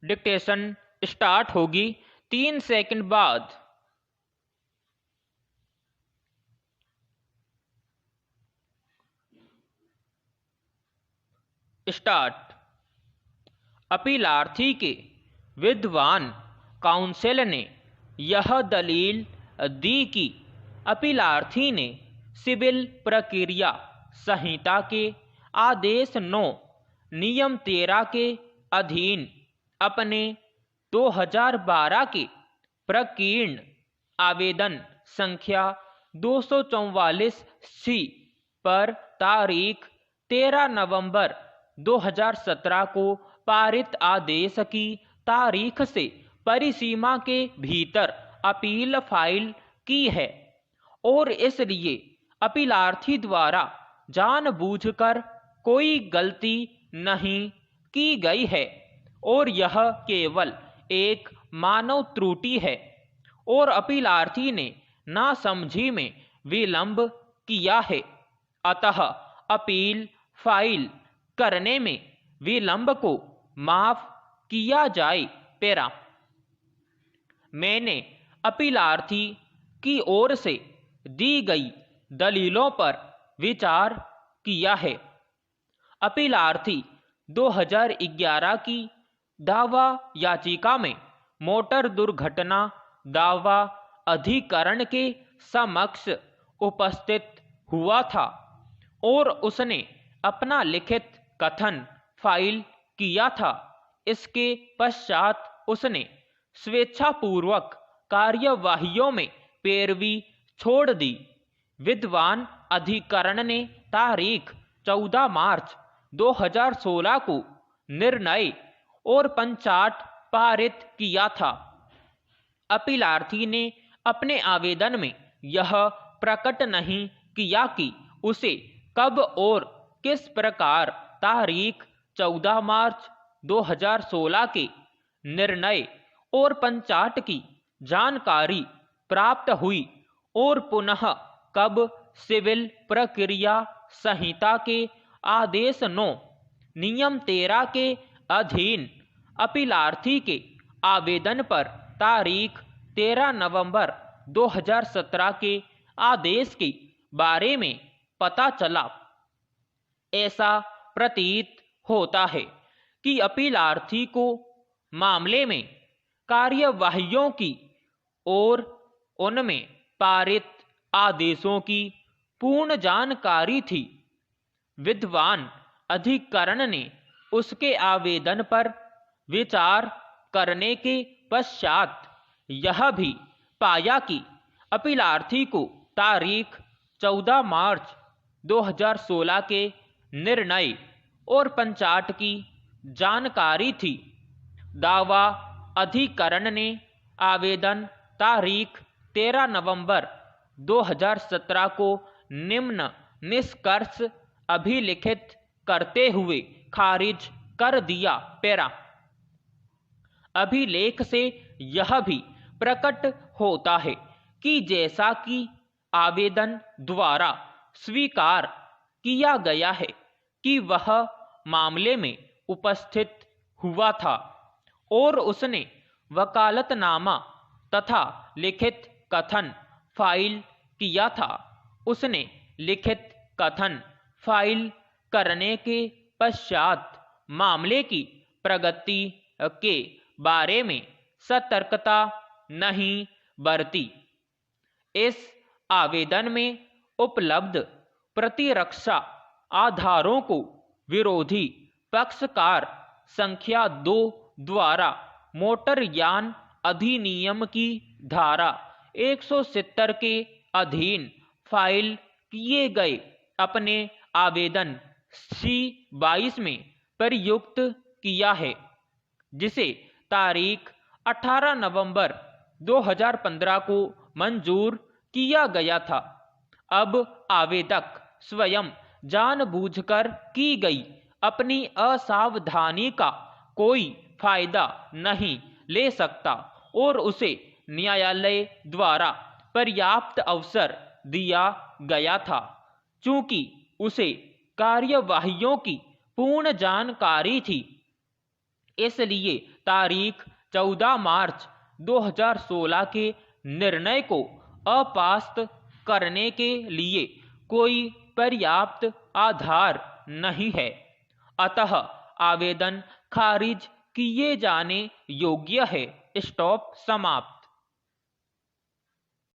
Dictation start होगी 3 second बाद। Start. अपीलार्थी के विद्वान काउंसिल ने यह दलील दी कि अपीलार्थी ने सिविल प्रक्रिया संहिता के आदेश 9 नियम 13 के अधीन अपने 2012 के प्रकीर्ण आवेदन संख्या 244C पर तारीख 13 नवंबर 2017 को पारित आदेश की तारीख से परिसीमा के भीतर अपील फाइल की है और इसलिए अपीलार्थी द्वारा जानबूझकर कोई गलती नहीं की गई है और यह केवल एक मानव त्रुटि है और अपीलार्थी ने नासमझी में विलंब किया है। अतः अपील फाइल करने में विलंब को माफ किया जाए। पैरा। मैंने अपीलार्थी की ओर से दी गई दलीलों पर विचार किया है। अपीलार्थी 2011 की दावा याचिका में मोटर दुर्घटना दावा अधिकरण के समक्ष उपस्थित हुआ था और उसने अपना लिखित कथन फाइल किया था। इसके पश्चात उसने स्वेच्छापूर्वक कार्यवाहियों में पैरवी छोड़ दी। विद्वान अधिकरण ने तारीख 14 मार्च 2016 को निर्णय और पंचाट पारित किया था। अपीलार्थी ने अपने आवेदन में यह प्रकट नहीं किया कि उसे कब और किस प्रकार तारीख 14 मार्च 2016 के निर्णय और पंचाट की जानकारी प्राप्त हुई और पुनः कब सिविल प्रक्रिया संहिता के आदेश 9 नियम 13 के अधीन अपीलार्थी के आवेदन पर तारीख 13 नवंबर 2017 के आदेश के बारे में पता चला। ऐसा प्रतीत होता है कि अपीलार्थी को मामले में कार्यवाहियों की और उनमें पारित आदेशों की पूर्ण जानकारी थी। विद्वान अधिकरण ने उसके आवेदन पर विचार करने के पश्चात यह भी पाया कि अपीलार्थी को तारीख 14 मार्च 2016 के निर्णय और पंचाट की जानकारी थी। दावा अधिकरण ने आवेदन तारीख 13 नवंबर 2017 को निम्न निष्कर्ष अभिलिखित करते हुए खारिज कर दिया। पैरा। अभिलेख से यह भी प्रकट होता है कि जैसा कि आवेदन द्वारा स्वीकार किया गया है कि वह मामले में उपस्थित हुआ था और उसने वकालतनामा तथा लिखित कथन फाइल किया था। उसने लिखित कथन फाइल करने के पश्चात मामले की प्रगति के बारे में सतर्कता नहीं बरती। इस आवेदन में उपलब्ध प्रतिरक्षा आधारों को विरोधी पक्षकार संख्या 2 द्वारा मोटर यान अधिनियम की धारा 170 के अधीन फाइल किए गए अपने आवेदन C-22 में प्रयुक्त किया है, जिसे तारीख 18 नवंबर 2015 को मंजूर किया गया था। अब आवेदक स्वयं जानबूझकर की गई अपनी असावधानी का कोई फायदा नहीं ले सकता और उसे न्यायालय द्वारा पर्याप्त अवसर दिया गया था, चूंकि उसे कार्यवाहियों की पूर्ण जानकारी थी। इसलिए तारीख 14 मार्च 2016 के निर्णय को अपास्त करने के लिए कोई पर्याप्त आधार नहीं है, अतः आवेदन खारिज किए जाने योग्य है। स्टॉप समाप्त।